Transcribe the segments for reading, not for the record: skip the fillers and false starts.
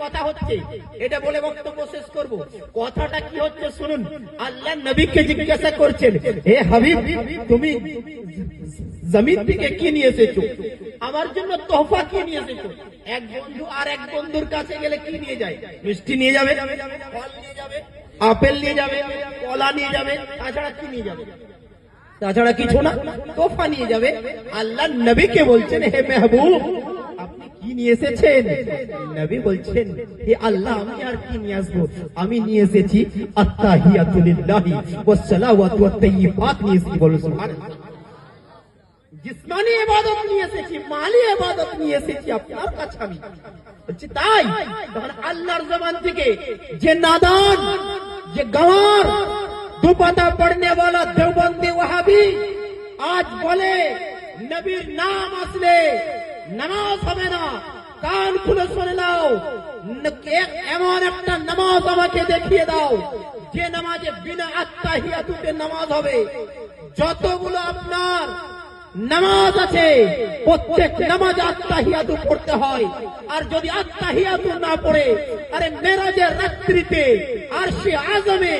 কথা হচ্ছে, এটা বলে বক্তব্য শেষ করব। কথাটা কি হচ্ছে শুনুন। আল্লাহ নবীকে জিজ্ঞাসা করছেন, হে হাবিব, তুমি জমিন থেকে কি নিয়ে এসেছো? আমার জন্য তোহফা কি নিয়ে এসেছো? এক বন্ধু আর এক বন্ধুর কাছে গেলে কি নিয়ে যায়? মিষ্টি নিয়ে যাবে, ফল নিয়ে যাবে, আপেল নিয়ে যাবে, কলা নিয়ে যাবে, তাছাড়া কি নিয়ে যাবে? তাছাড়া কিছু না, তোহফা নিয়ে যাবে। আল্লাহ নবীকে বলছেন, হে মেহবুব, আপনি কি নিয়ে এসেছেন? নবী বলছেন, হে আল্লাহ, আমি আর কি নিয়ে আসবো? আমি নিয়ে এসেছি আত্তাহিয়াতু লিল্লাহি ওয়াস সালাওয়াতু ওয়াত তাইয়্যিবাত নিয়ে এসেছি। বলুন সুবহানাল্লাহ। জিসমানি ইবাদত নিয়ে এসেছি, মালি ইবাদত নিয়ে এসেছি আপনার কাছে আমি। বলছি তাই? তখন আল্লাহর জবান থেকে যে নাদান, যে গওয়ার, দুপাতা পড়নে वाला দেওবন্দি ওয়াহাবি আজ বলে নবীর নাম আসলে নামাজ হবে না। কান খুলে শুনে নাও, এমন একটা নামাজ আমাকে দেখিয়ে দাও যে নামাজে বিনা আত্তাহিয়াতুতে নামাজ হবে। যতগুলো আপনার নামাজ আছে প্রত্যেক নামাজে আত্তাহিয়াতু পড়তে হয়। আর যদি আত্তাহিয়াতু না পড়ে, আরে মেরাজের রাত্রিতে আরশে আজমে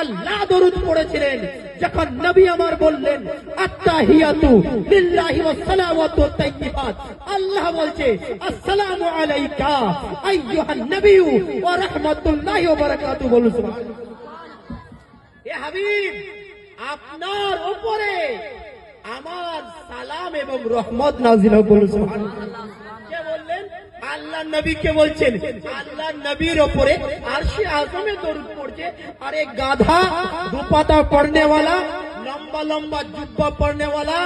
আল্লাহ দরুদ পড়েছিলেন, যখন নবী আমার বললেন আত্তাহিয়াতু লিল্লাহি ওয়াস সালাওয়াতু ওয়াত তাইয়্যিবাত, আল্লাহ বলছে আসসালামু আলাইকা আইয়ুহান নবিয়্যু ওয়া রাহমাতুল্লাহি ওয়া বারাকাতুহু। বলুন সুবহানাল্লাহ। এ হাবিব, আপনার উপরে আমার সালাম এবং রহমত নাযিল হোক। বলুন সুবহানাল্লাহ। কে বললেন? আল্লাহ নবীকে বলছেন। আল্লাহ নবীর উপরে আরশে আজমে দরুদ পড়ছে। আর এক গাধা, দুপাতা পড়নে वाला, লম্বা লম্বা জুব্বা পড়নে वाला,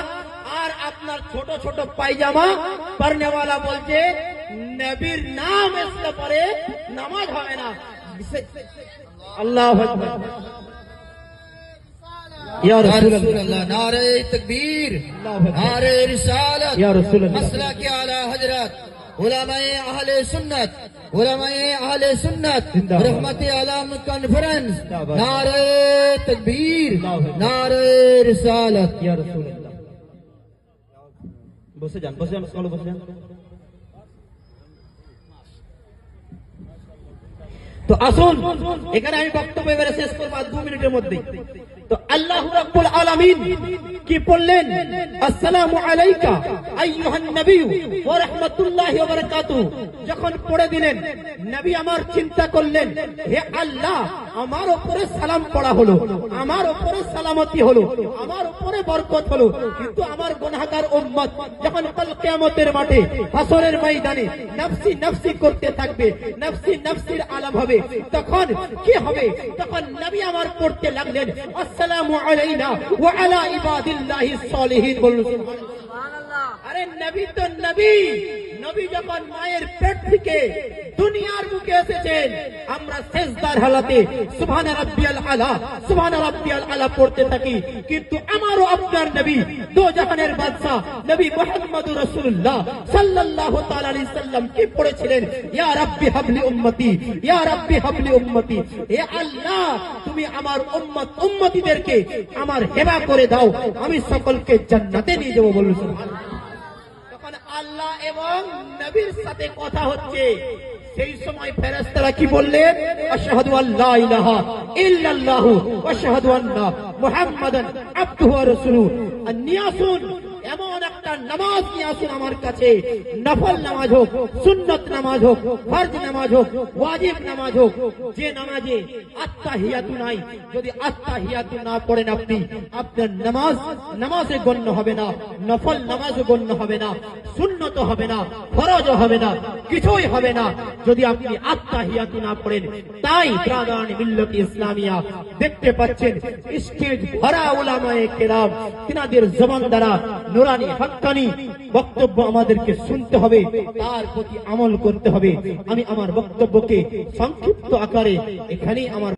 আর আপনার ছোট ছোট পায়জামা পড়নে वाला বলছে নবীর নাম আসলে পরে নামাজ হবে না। আল্লাহু আকবার। या रसूल अल्लाह, नारे तकबीर, नारे रिसालत, या रसूल अल्लाह, मसला के आला हजरत उलमाए अहले सुन्नत, उलमाए अहले सुन्नत रहमत आलम कॉन्फ्रेंस, नारे तकबीर, नारे रिसालत, या रसूल अल्लाह। বসে যান, বসে যান, সকলে বসে যান। তো আসুন, এখানে আমি বক্তব্য এবারে শেষ করব 2 মিনিটের মধ্যে। তো আল্লাহ রাব্বুল আলামিন কি বললেন? আসসালামু আলাইকা আইয়ুহান নবিয়্যু ওয়া রাহমাতুল্লাহি ওয়া বারাকাতুহু। যখন পড়ে দিলেন, নবী আমার চিন্তা করলেন, হে আল্লাহ, আমার উপরে সালাম পড়া হলো, আমার উপরে সালামতি হলো, আমার উপরে বরকত হলো, কিন্তু আমার গুনাহগার উম্মত যখন কাল কিয়ামতের মাঠে হাসরের ময়দানে নফসি নফসি করতে থাকবে, নফসি নফসির আলাম হবে, তখন কি হবে? তখন নবী আমার পড়তে লাগলেন আসসালামু আলাইনা ওয়া আলা ইবাদিল্লাহিস সালিহিন। বলুন সুবহানাল্লাহ। আরে নবী তো নবী, নবী যখন মায়ের পেট থেকে দুনিয়ার মুখে এসেছেন, আমরা সিজদার হালাতে সুবহান রাব্বিয়াল আলা, সুবহান রাব্বিয়াল আলা পড়তে থাকি। কিন্তু আমারও আপনার নবী, দো জাহানের বাদশা নবী মুহাম্মদুর রাসূলুল্লাহ সাল্লাল্লাহু তাআলা আলাইহি সাল্লাম কি পড়েছিলেন? ইয়া রাব্বি হাবলি উম্মতি, ইয়া রাব্বি হাবলি উম্মতি। হে আল্লাহ, তুমি আমার উম্মত উম্মতিদেরকে আমার হেবা করে দাও, আমি সকলকে জান্নাতে নিয়ে যাব। বলুন সুবহানাল্লাহ। তখন আল্লাহ এবং নবীর সাথে কথা হচ্ছে। সেই সময় ফেরেশতারা কি বললেন? আশহাদু আল্লা ইলাহা ইল্লাল্লাহু ওয়া আশহাদু আন্না মুহাম্মাদান আবদুহু ওয়া রাসূলুহু। নিয়ে আসুন, এমন একটা নামাজ নিয়ে আসুন আমার কাছে, নফল নামাজ হোক, সুন্নত নামাজ হোক, ফরজ নামাজ হোক, ওয়াজিব নামাজ হোক, যে নামাজে আত্তাহিয়াতু নাই। যদি আত্তাহিয়াতু না পড়েন আপনি, আপনার নামাজ নামাজে গণ্য হবে না, নফল নামাজও গণ্য হবে না, সুন্নত হবে না, ফরজও হবে না, কিছুই হবে না যদি আপনি আত্তাহিয়াতু না পড়েন। তাই ব্রাদারান মিল্লাত ইসলামিয়া দেখতে পাচ্ছেন স্টেজ ভরা উলামায়ে কেরাম, তিনাদের জবান দ্বারা নুরানি হক্কানি বক্তব্য আমাদেরকে শুনতে হবে, তার প্রতি আমল করতে হবে। আমি আমার বক্তব্যকে সংক্ষিপ্ত আকারে এখানেই আমার